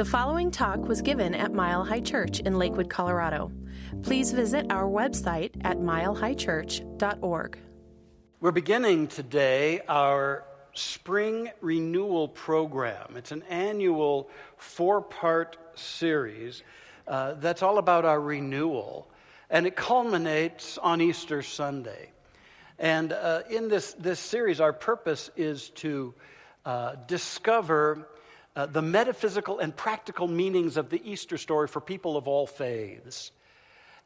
The following talk was given at Mile High Church in Lakewood, Colorado. Please visit our website at milehighchurch.org. We're beginning today our Spring Renewal Program. It's an annual 4-part series that's all about our renewal, and it culminates on Easter Sunday. And in this series, our purpose is to discover the metaphysical and practical meanings of the Easter story for people of all faiths,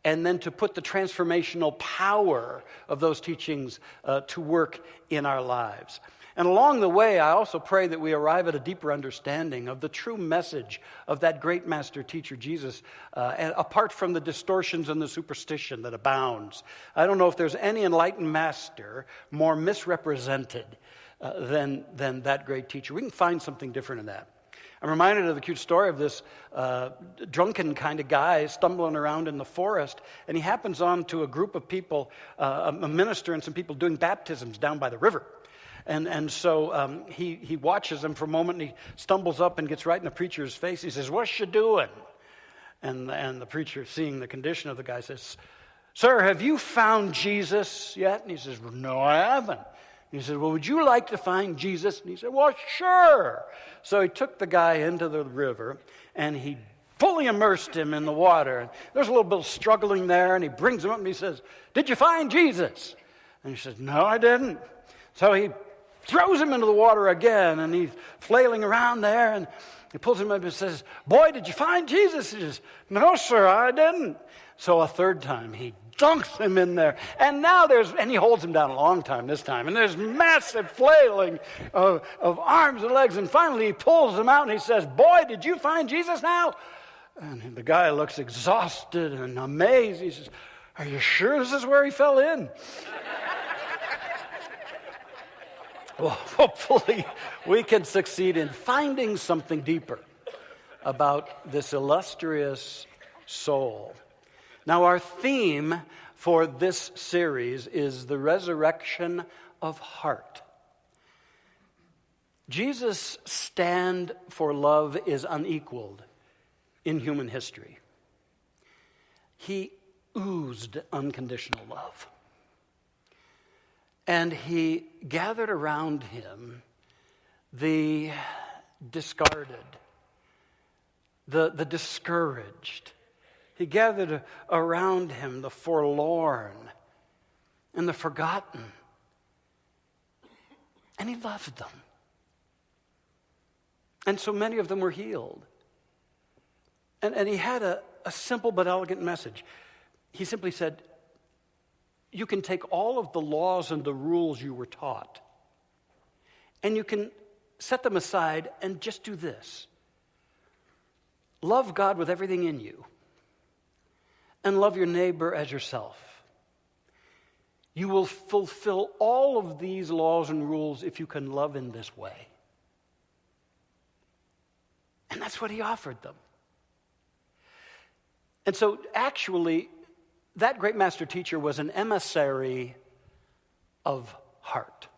and then to put the transformational power of those teachings to work in our lives. And along the way, I also pray that we arrive at a deeper understanding of the true message of that great master teacher, Jesus, and apart from the distortions and the superstition that abounds. I don't know if there's any enlightened master more misrepresented than that great teacher. We can find something different in that. I'm reminded of the cute story of this drunken kind of guy stumbling around in the forest, and he happens on to a group of people, a minister and some people doing baptisms down by the river. And so he watches them for a moment, and he stumbles up and gets right in the preacher's face. He says, "What's you doing?" And the preacher, seeing the condition of the guy, says, "Sir, have you found Jesus yet?" And he says, "Well, no, I haven't." He said, "Well, would you like to find Jesus?" And he said, "Well, sure." So he took the guy into the river, and he fully immersed him in the water. And there's a little bit of struggling there, and he brings him up, and he says, "Did you find Jesus?" And he says, "No, I didn't." So he throws him into the water again, and he's flailing around there, and he pulls him up and says, "Boy, did you find Jesus?" He says, "No, sir, I didn't." So a third time, he dunks him in there, and he holds him down a long time this time, and there's massive flailing of arms and legs, and finally he pulls him out, and he says, "Boy, did you find Jesus now?" And the guy looks exhausted and amazed. He says, "Are you sure this is where he fell in?" Well, hopefully we can succeed in finding something deeper about this illustrious soul. Now, our theme for this series is the resurrection of heart. Jesus' stand for love is unequaled in human history. He oozed unconditional love. And he gathered around him the discarded, the discouraged. He gathered around him the forlorn and the forgotten. And he loved them. And so many of them were healed. And he had a simple but elegant message. He simply said, you can take all of the laws and the rules you were taught, and you can set them aside and just do this. Love God with everything in you, and love your neighbor as yourself. You will fulfill all of these laws and rules if you can love in this way. And that's what he offered them. And so actually, that great master teacher was an emissary of heart.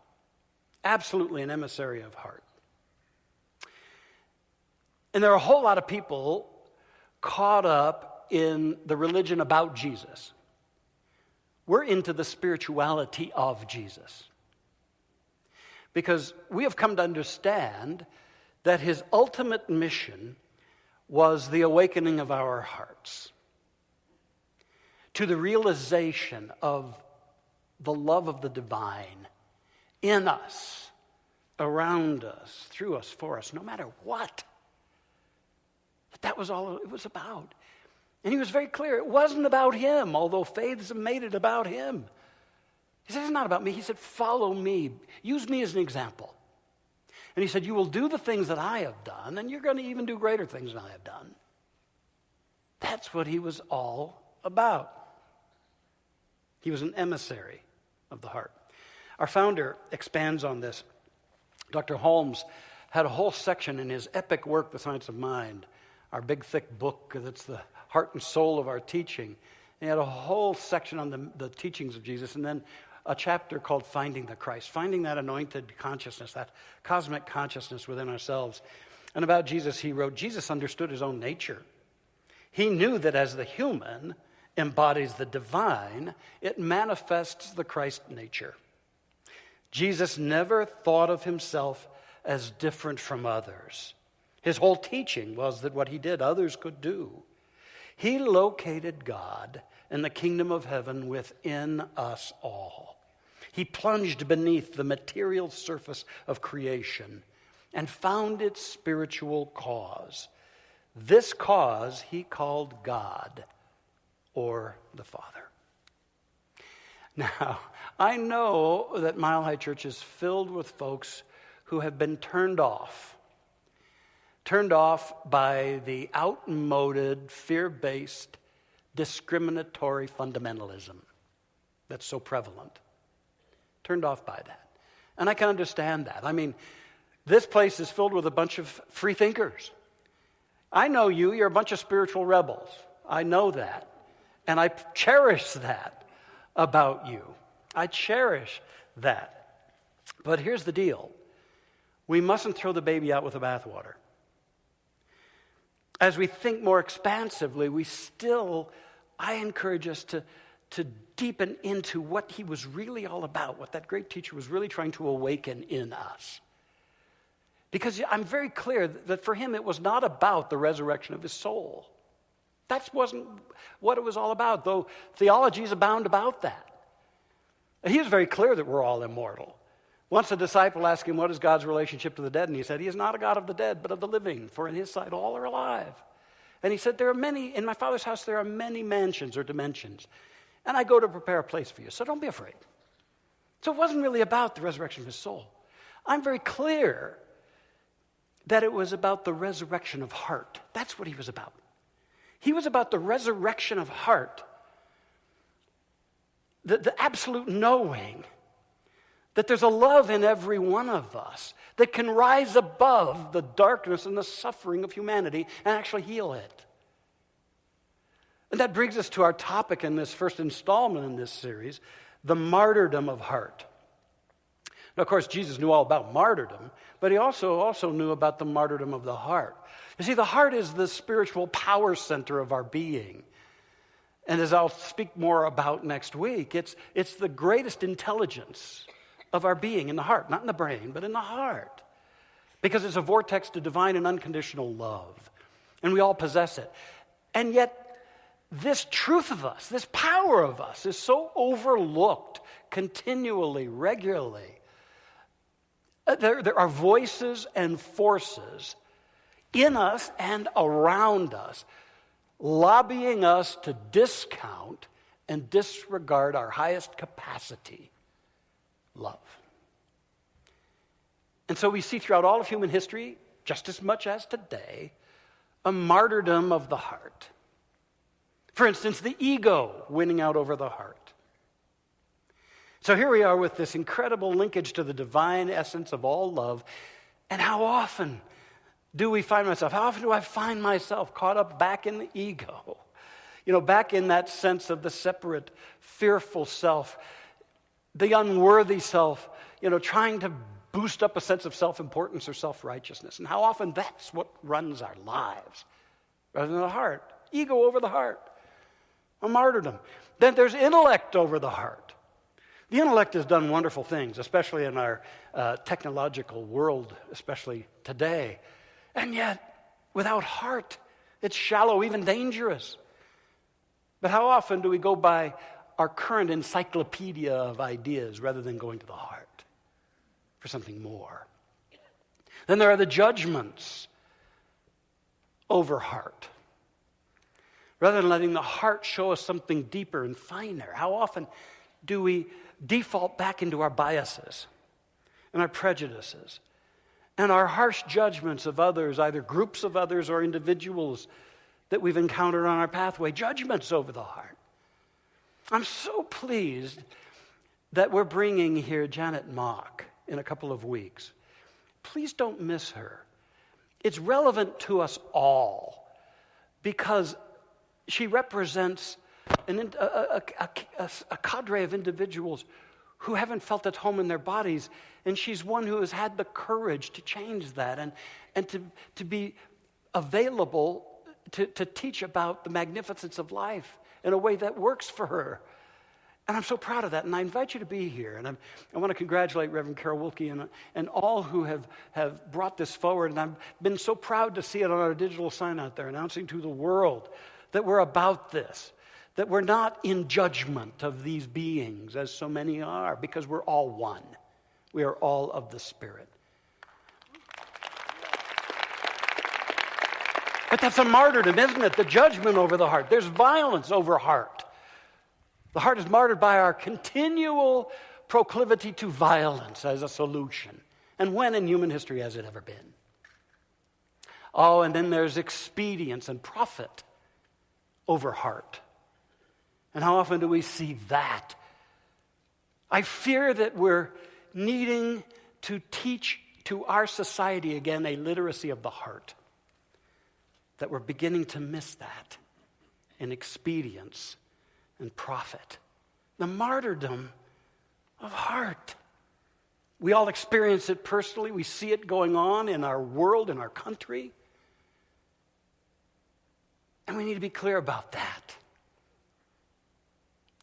Absolutely an emissary of heart. And there are a whole lot of people caught up in the religion about Jesus. We're into the spirituality of Jesus. Because we have come to understand that his ultimate mission was the awakening of our hearts to the realization of the love of the divine in us, around us, through us, for us, no matter what. That was all it was about. And he was very clear, it wasn't about him, although faiths have made it about him. He said, it's not about me. He said, follow me. Use me as an example. And he said, you will do the things that I have done, and you're going to even do greater things than I have done. That's what he was all about. He was an emissary of the heart. Our founder expands on this. Dr. Holmes had a whole section in his epic work, The Science of Mind, our big, thick book that's the heart and soul of our teaching. And he had a whole section on the teachings of Jesus, and then a chapter called Finding the Christ, finding that anointed consciousness, that cosmic consciousness within ourselves. And about Jesus, he wrote, Jesus understood his own nature. He knew that as the human embodies the divine, it manifests the Christ nature. Jesus never thought of himself as different from others. His whole teaching was that what he did, others could do. He located God and the kingdom of heaven within us all. He plunged beneath the material surface of creation and found its spiritual cause. This cause he called God, or the Father. Now, I know that Mile High Church is filled with folks who have been turned off by the outmoded, fear-based, discriminatory fundamentalism that's so prevalent. Turned off by that. And I can understand that. I mean, this place is filled with a bunch of free thinkers. I know you're a bunch of spiritual rebels. I know that. And I cherish that about you. I cherish that. But here's the deal. We mustn't throw the baby out with the bathwater. As we think more expansively, I encourage us to deepen into what he was really all about, what that great teacher was really trying to awaken in us. Because I'm very clear that for him it was not about the resurrection of his soul. That wasn't what it was all about, though theologies abound about that. He was very clear that we're all immortal. Once a disciple asked him, what is God's relationship to the dead? And he said, he is not a God of the dead, but of the living, for in his sight all are alive. And he said, in my Father's house there are many mansions or dimensions, and I go to prepare a place for you, so don't be afraid. So it wasn't really about the resurrection of his soul. I'm very clear that it was about the resurrection of heart. That's what he was about. He was about the resurrection of heart, the absolute knowing that there's a love in every one of us that can rise above the darkness and the suffering of humanity and actually heal it. And that brings us to our topic in this first installment in this series, the Martyrdom of Heart. Now, of course, Jesus knew all about martyrdom, but he also knew about the martyrdom of the heart. You see, the heart is the spiritual power center of our being. And as I'll speak more about next week, it's the greatest intelligence of our being in the heart, not in the brain, but in the heart. Because it's a vortex to divine and unconditional love. And we all possess it. And yet, this truth of us, this power of us, is so overlooked continually, regularly. There are voices and forces in us and around us lobbying us to discount and disregard our highest capacity, love. And so we see throughout all of human history, just as much as today, a martyrdom of the heart. For instance, the ego winning out over the heart. So here we are with this incredible linkage to the divine essence of all love. And how often do I find myself caught up back in the ego? Back in that sense of the separate, fearful self, the unworthy self, trying to boost up a sense of self-importance or self-righteousness. And how often that's what runs our lives, rather than the heart. Ego over the heart. A martyrdom. Then there's intellect over the heart. The intellect has done wonderful things, especially in our technological world, especially today. And yet, without heart, it's shallow, even dangerous. But how often do we go by our current encyclopedia of ideas rather than going to the heart for something more? Then there are the judgments over heart. Rather than letting the heart show us something deeper and finer, how often do we default back into our biases and our prejudices and our harsh judgments of others, either groups of others or individuals that we've encountered on our pathway, judgments over the heart. I'm so pleased that we're bringing here Janet Mock in a couple of weeks. Please don't miss her. It's relevant to us all because she represents a cadre of individuals who haven't felt at home in their bodies. And she's one who has had the courage to change that and to be available to teach about the magnificence of life in a way that works for her. And I'm so proud of that, and I invite you to be here. And I want to congratulate Reverend Carol Wilkie and all who have brought this forward. And I've been so proud to see it on our digital sign out there, announcing to the world that we're about this, that we're not in judgment of these beings, as so many are, because we're all one. We are all of the Spirit. But that's a martyrdom, isn't it? The judgment over the heart. There's violence over heart. The heart is martyred by our continual proclivity to violence as a solution. And when in human history has it ever been? Oh, and then there's expedience and profit over heart. And how often do we see that? I fear that we're needing to teach to our society again a literacy of the heart. That we're beginning to miss that in expedience and profit. The martyrdom of heart. We all experience it personally. We see it going on in our world, in our country. And we need to be clear about that.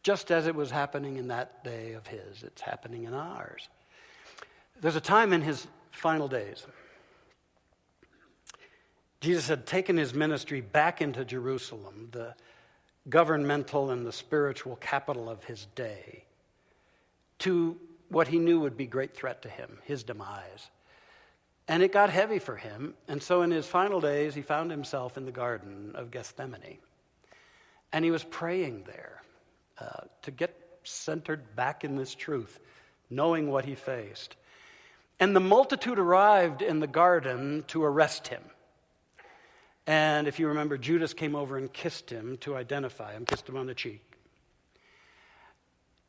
Just as it was happening in that day of his, it's happening in ours. There's a time in his final days. Jesus had taken his ministry back into Jerusalem, the governmental and the spiritual capital of his day, to what he knew would be great threat to him, his demise. And it got heavy for him, and so in his final days, he found himself in the Garden of Gethsemane. And he was praying there to get centered back in this truth, knowing what he faced. And the multitude arrived in the garden to arrest him. And if you remember, Judas came over and kissed him to identify him, kissed him on the cheek.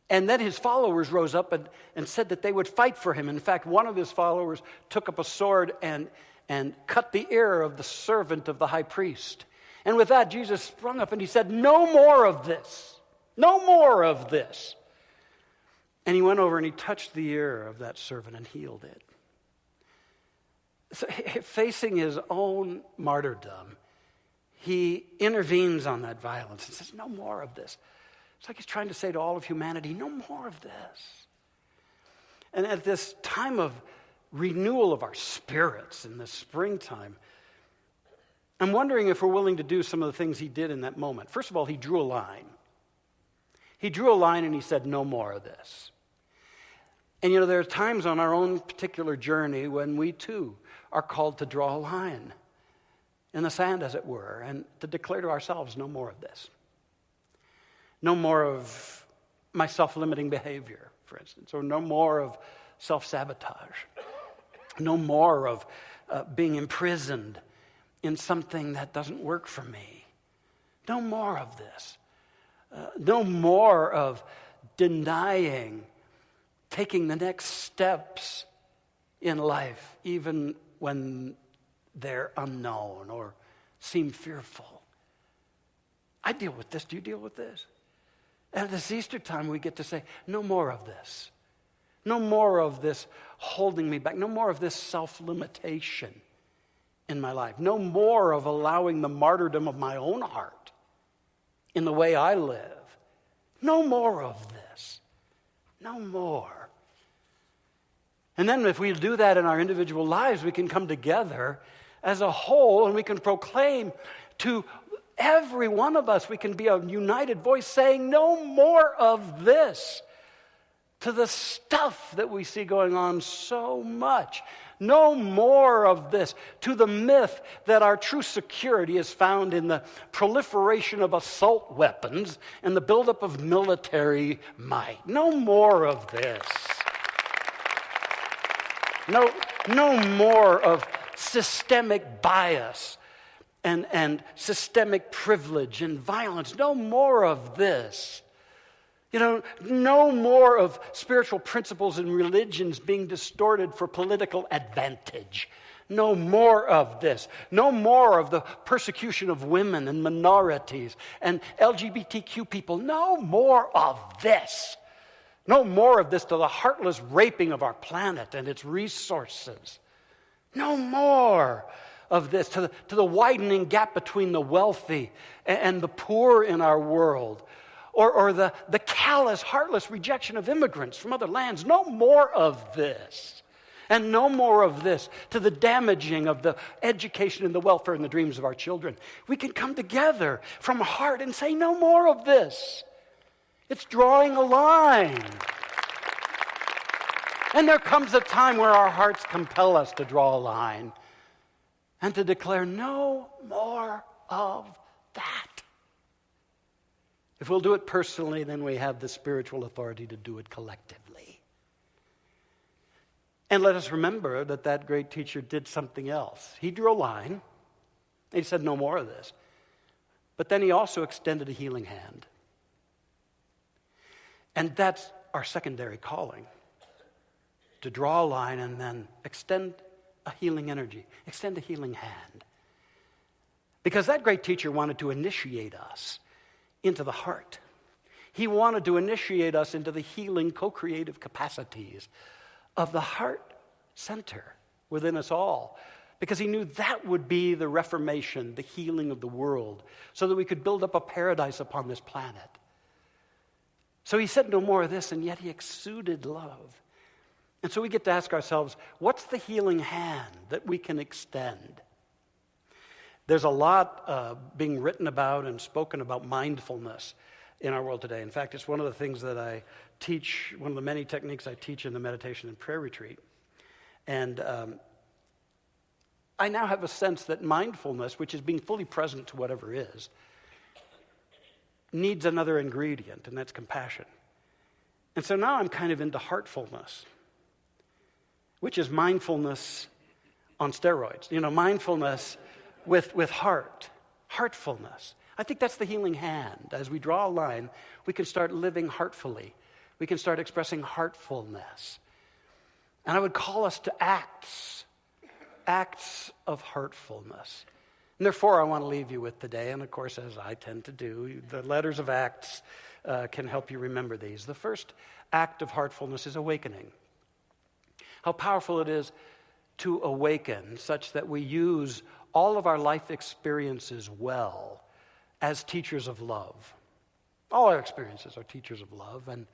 And then his followers rose up and said that they would fight for him. In fact, one of his followers took up a sword and cut the ear of the servant of the high priest. And with that, Jesus sprung up and he said, "No more of this. No more of this." And he went over and he touched the ear of that servant and healed it. So, facing his own martyrdom, he intervenes on that violence and says, "No more of this." It's like he's trying to say to all of humanity, no more of this. And at this time of renewal of our spirits in the springtime, I'm wondering if we're willing to do some of the things he did in that moment. First of all, he drew a line. He drew a line and he said, "No more of this." And you know, there are times on our own particular journey when we too are called to draw a line in the sand, as it were, and to declare to ourselves, no more of this. No more of my self-limiting behavior, for instance, or no more of self-sabotage. No more of being imprisoned in something that doesn't work for me. No more of this. No more of denying taking the next steps in life, even when they're unknown or seem fearful. I deal with this. Do you deal with this? And at this Easter time, we get to say, no more of this. No more of this holding me back. No more of this self-limitation in my life. No more of allowing the martyrdom of my own heart in the way I live. No more of this. No more. And then if we do that in our individual lives, we can come together as a whole and we can proclaim to every one of us, we can be a united voice saying, no more of this, to the stuff that we see going on so much. No more of this, to the myth that our true security is found in the proliferation of assault weapons and the buildup of military might. No more of this. No more of systemic bias and systemic privilege and violence. No more of this. You know, no more of spiritual principles and religions being distorted for political advantage. No more of this. No more of the persecution of women and minorities and LGBTQ people. No more of this. No more of this to the heartless raping of our planet and its resources. No more of this to the widening gap between the wealthy and the poor in our world. Or the callous, heartless rejection of immigrants from other lands. No more of this. And no more of this to the damaging of the education and the welfare and the dreams of our children. We can come together from heart and say no more of this. It's drawing a line. And there comes a time where our hearts compel us to draw a line and to declare no more of that. If we'll do it personally, then we have the spiritual authority to do it collectively. And let us remember that that great teacher did something else. He drew a line, and he said no more of this. But then he also extended a healing hand. And that's our secondary calling, to draw a line and then extend a healing energy, extend a healing hand. Because that great teacher wanted to initiate us into the heart. He wanted to initiate us into the healing, co-creative capacities of the heart center within us all. Because he knew that would be the reformation, the healing of the world, so that we could build up a paradise upon this planet. So he said no more of this, and yet he exuded love. And so we get to ask ourselves, what's the healing hand that we can extend? There's a lot being written about and spoken about mindfulness in our world today. In fact, it's one of the things that I teach, one of the many techniques I teach in the meditation and prayer retreat. And I now have a sense that mindfulness, which is being fully present to whatever is, needs another ingredient, and that's compassion. And so now I'm kind of into heartfulness, which is mindfulness on steroids. You know, mindfulness with heart, heartfulness. I think that's the healing hand. As we draw a line, we can start living heartfully. We can start expressing heartfulness. And I would call us to acts of heartfulness. And therefore, I want to leave you with today, and of course, as I tend to do, the letters of Acts can help you remember these. The first act of heartfulness is awakening. How powerful it is to awaken such that we use all of our life experiences well as teachers of love. All our experiences are teachers of love, and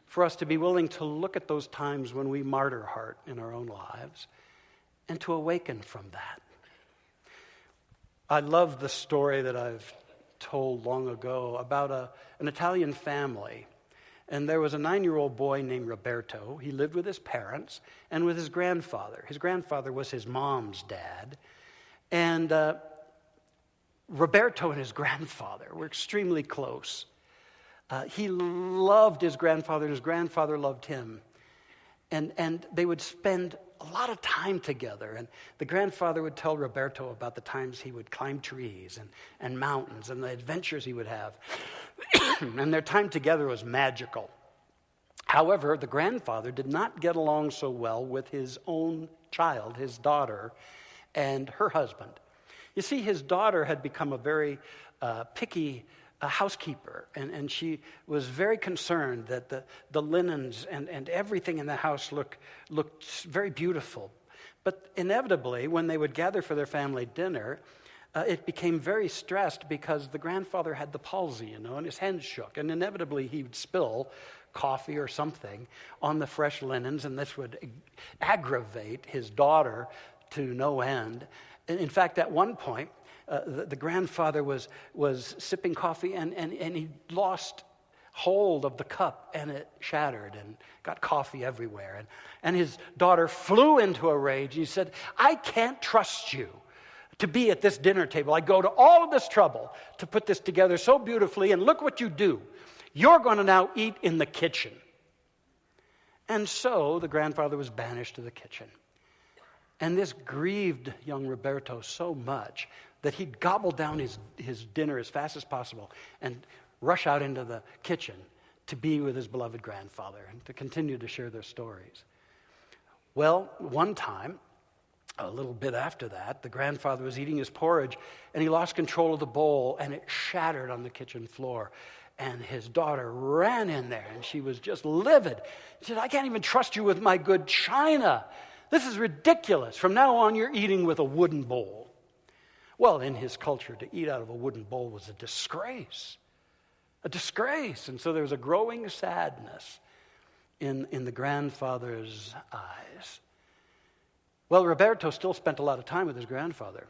for us to be willing to look at those times when we martyr heart in our own lives and to awaken from that. I love the story that I've told long ago about an Italian family. And there was a 9-year-old boy named Roberto. He lived with his parents and with his grandfather. His grandfather was his mom's dad. And Roberto and his grandfather were extremely close. He loved his grandfather, and his grandfather loved him. And they would spend a lot of time together. And the grandfather would tell Roberto about the times he would climb trees and mountains and the adventures he would have. And their time together was magical. However, the grandfather did not get along so well with his own child, his daughter, and her husband. You see, his daughter had become a very picky housekeeper, and she was very concerned that the linens and everything in the house looked very beautiful. But inevitably, when they would gather for their family dinner, it became very stressed because the grandfather had the palsy, and his hands shook. And inevitably, he would spill coffee or something on the fresh linens, and this would aggravate his daughter to no end. In fact, at one point, the grandfather was sipping coffee, and he lost hold of the cup, and it shattered and got coffee everywhere. And his daughter flew into a rage. He said, "I can't trust you to be at this dinner table. I go to all of this trouble to put this together so beautifully, and look what you do. You're going to now eat in the kitchen." And so the grandfather was banished to the kitchen. And this grieved young Roberto so much that he'd gobble down his dinner as fast as possible and rush out into the kitchen to be with his beloved grandfather and to continue to share their stories. Well, one time, a little bit after that, the grandfather was eating his porridge, and he lost control of the bowl, and it shattered on the kitchen floor. And his daughter ran in there, and she was just livid. She said, I can't even trust you with my good china. This is ridiculous. From now on, you're eating with a wooden bowl. Well, in his culture, to eat out of a wooden bowl was a disgrace. A disgrace. And so there was a growing sadness in the grandfather's eyes. Well, Roberto still spent a lot of time with his grandfather.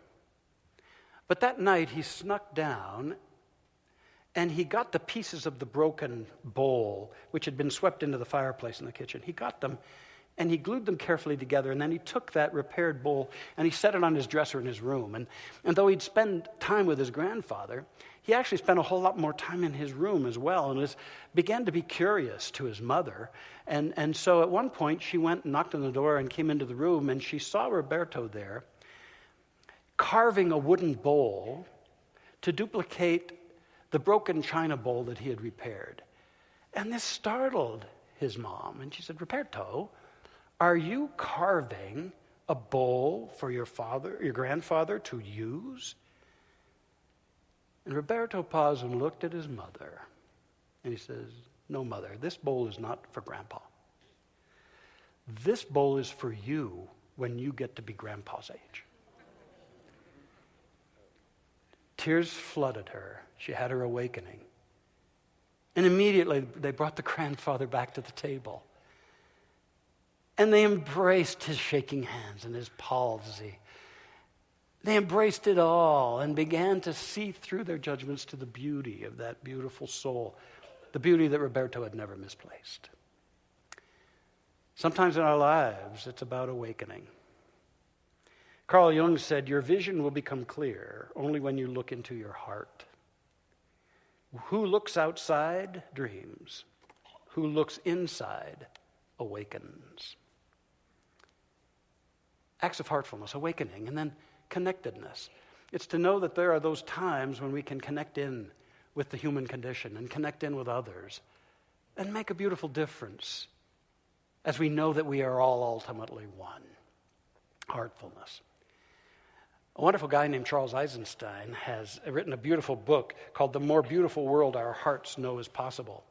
But that night, he snuck down and he got the pieces of the broken bowl, which had been swept into the fireplace in the kitchen. He got them, and he glued them carefully together, and then he took that repaired bowl, and he set it on his dresser in his room. And though he'd spend time with his grandfather, he actually spent a whole lot more time in his room as well, and began to be curious to his mother. And so at one point, she went and knocked on the door and came into the room, and she saw Roberto there, carving a wooden bowl to duplicate the broken china bowl that he had repaired. And this startled his mom. And she said, Roberto, are you carving a bowl for your grandfather to use? And Roberto paused and looked at his mother. And he says, no, mother, this bowl is not for Grandpa. This bowl is for you when you get to be Grandpa's age. Tears flooded her. She had her awakening. And immediately they brought the grandfather back to the table. And they embraced his shaking hands and his palsy. They embraced it all and began to see through their judgments to the beauty of that beautiful soul, the beauty that Roberto had never misplaced. Sometimes in our lives, it's about awakening. Carl Jung said, your vision will become clear only when you look into your heart. Who looks outside dreams. Who looks inside awakens. Acts of heartfulness, awakening, and then connectedness. It's to know that there are those times when we can connect in with the human condition and connect in with others and make a beautiful difference as we know that we are all ultimately one. Heartfulness. A wonderful guy named Charles Eisenstein has written a beautiful book called The More Beautiful World Our Hearts Know Is Possible.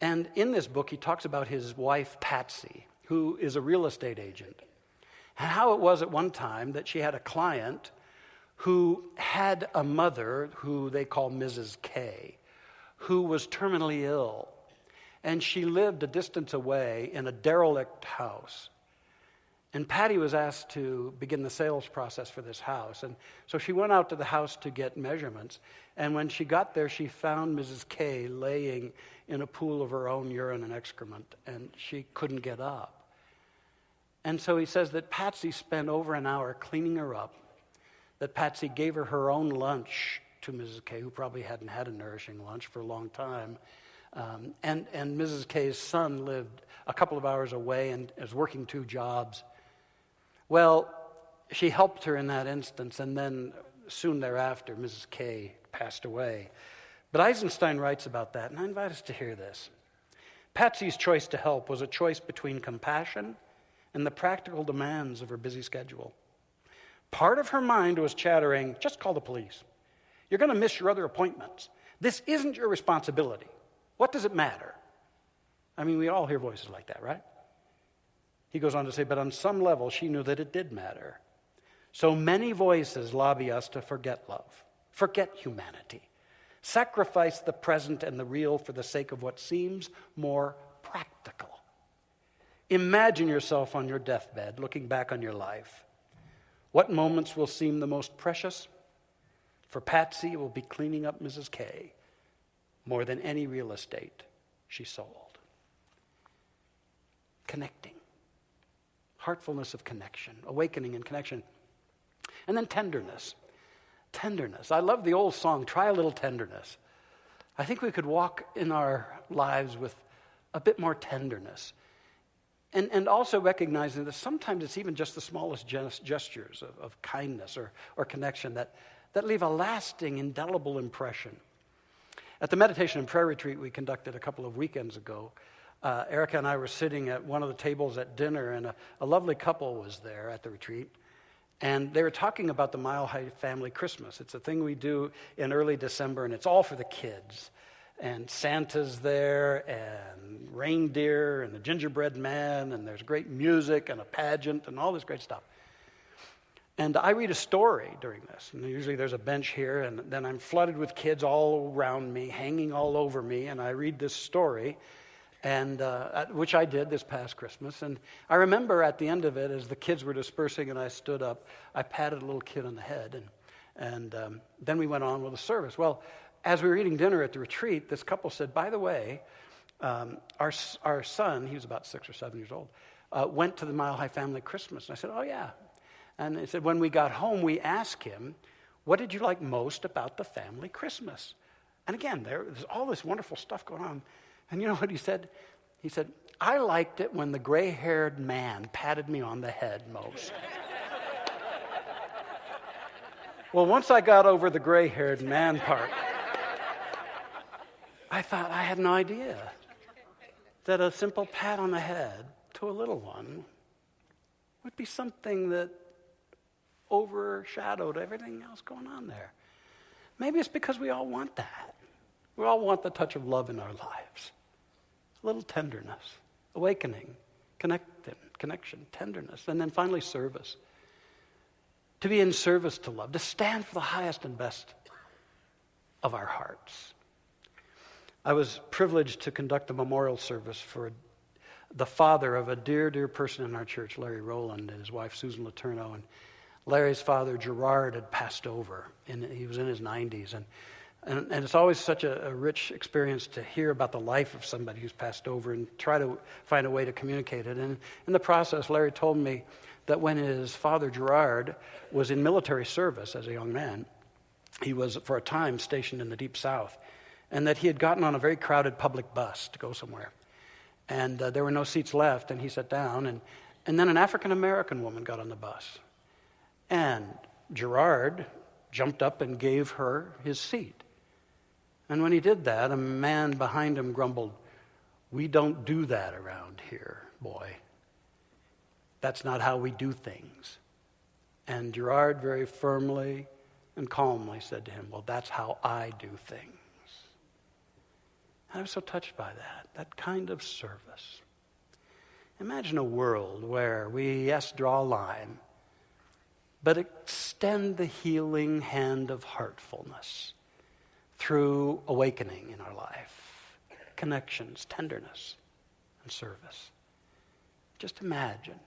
And in this book, he talks about his wife, Patsy, who is a real estate agent, and how it was at one time that she had a client who had a mother who they call Mrs. K, who was terminally ill. And she lived a distance away in a derelict house. And Patty was asked to begin the sales process for this house. And so she went out to the house to get measurements. And when she got there, she found Mrs. K laying in a pool of her own urine and excrement. And she couldn't get up. And so he says that Patsy spent over an hour cleaning her up. That Patsy gave her her own lunch to Mrs. K, who probably hadn't had a nourishing lunch for a long time. And Mrs. K's son lived a couple of hours away and was working 2 jobs. Well, she helped her in that instance, and then soon thereafter, Mrs. K passed away. But Eisenstein writes about that, and I invite us to hear this. Patsy's choice to help was a choice between compassion and the practical demands of her busy schedule. Part of her mind was chattering, just call the police. You're going to miss your other appointments. This isn't your responsibility. What does it matter? I mean, we all hear voices like that, right? He goes on to say, but on some level, she knew that it did matter. So many voices lobby us to forget love, forget humanity, sacrifice the present and the real for the sake of what seems more practical. Imagine yourself on your deathbed, looking back on your life. What moments will seem the most precious? For Patsy, it will be cleaning up Mrs. K more than any real estate she sold. Connecting. Heartfulness of connection, awakening and connection. And then tenderness. Tenderness. I love the old song, Try a Little Tenderness. I think we could walk in our lives with a bit more tenderness. And also recognizing that sometimes it's even just the smallest gestures of kindness or connection that leave a lasting, indelible impression. At the meditation and prayer retreat we conducted a couple of weekends ago, Erica and I were sitting at one of the tables at dinner, and a lovely couple was there at the retreat. And they were talking about the Mile High Family Christmas. It's a thing we do in early December, and it's all for the kids. and Santa's there, and reindeer, and the gingerbread man, and there's great music, and a pageant, and all this great stuff. And I read a story during this, and usually there's a bench here, and then I'm flooded with kids all around me, hanging all over me, and I read this story, and which I did this past Christmas. And I remember at the end of it, as the kids were dispersing and I stood up, I patted a little kid on the head, and then we went on with the service. Well, as we were eating dinner at the retreat, this couple said, by the way, our son, he was about 6 or 7 years old, went to the Mile High Family Christmas. And I said, oh, yeah. And they said, when we got home, we asked him, what did you like most about the family Christmas? And again, there's all this wonderful stuff going on. And you know what he said? He said, I liked it when the gray-haired man patted me on the head most. Well, once I got over the gray-haired man part, I thought I had no idea that a simple pat on the head to a little one would be something that overshadowed everything else going on there. Maybe it's because we all want that. We all want the touch of love in our lives. A little tenderness, awakening, connection, tenderness, and then finally service. To be in service to love, to stand for the highest and best of our hearts. I was privileged to conduct a memorial service for the father of a dear, dear person in our church, Larry Rowland, and his wife, Susan Letourneau. And Larry's father, Gerard, had passed over, and he was in his 90s. And it's always such a rich experience to hear about the life of somebody who's passed over and try to find a way to communicate it. And in the process, Larry told me that when his father, Gerard, was in military service as a young man, he was, for a time, stationed in the Deep South, and that he had gotten on a very crowded public bus to go somewhere. And there were no seats left, and he sat down, and then an African-American woman got on the bus. And Gerard jumped up and gave her his seat. And when he did that, a man behind him grumbled, "We don't do that around here, boy. That's not how we do things." And Gerard very firmly and calmly said to him, "Well, that's how I do things." And I was so touched by that kind of service. Imagine a world where we, yes, draw a line, but extend the healing hand of heartfulness through awakening in our life, connections, tenderness, and service. Just imagine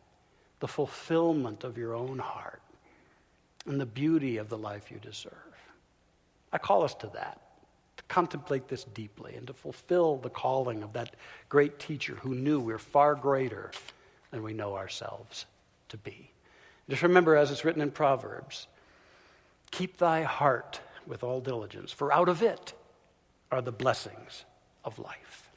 the fulfillment of your own heart and the beauty of the life you deserve. I call us to that, to contemplate this deeply and to fulfill the calling of that great teacher who knew we're far greater than we know ourselves to be. Just remember, as it's written in Proverbs, keep thy heart with all diligence, for out of it are the blessings of life.